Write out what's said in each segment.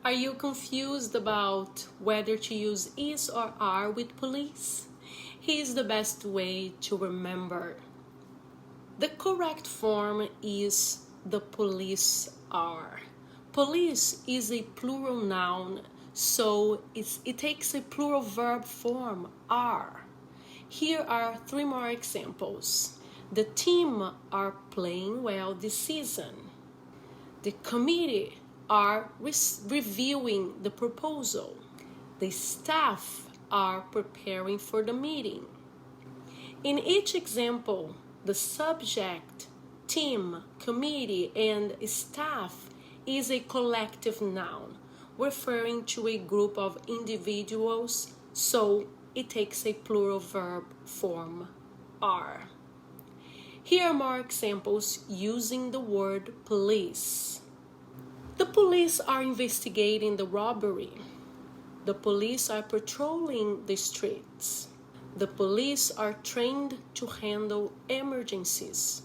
Are you confused about whether to use is or are with police? Here's the best way to remember. The correct form is the police are. Police is a plural noun, so it takes a plural verb form, are. Here are 3 more examples. The team are playing well this season. The committee are reviewing the proposal. The staff are preparing for the meeting. In each example, the subject, team, committee, and staff is a collective noun referring to a group of individuals, so it takes a plural verb form, are. Here are more examples using the word police. The police are investigating the robbery. The police are patrolling the streets. The police are trained to handle emergencies.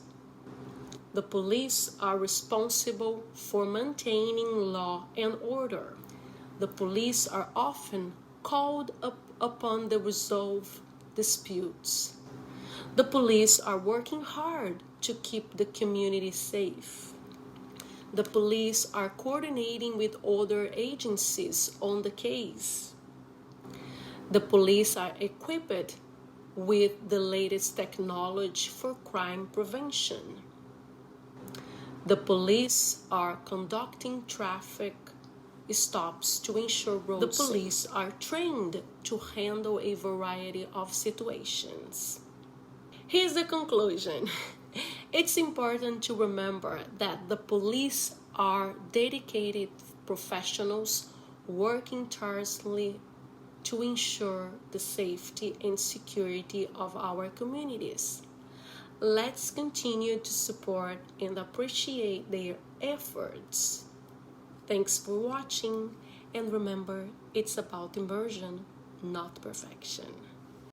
The police are responsible for maintaining law and order. The police are often called upon to resolve disputes. The police are working hard to keep the community safe. The police are coordinating with other agencies on the case. The police are equipped with the latest technology for crime prevention. The police are conducting traffic stops to ensure road safety. The police are trained to handle a variety of situations. Here's the conclusion. It's important to remember that the police are dedicated professionals working tirelessly to ensure the safety and security of our communities. Let's continue to support and appreciate their efforts. Thanks for watching, and remember, it's about immersion, not perfection.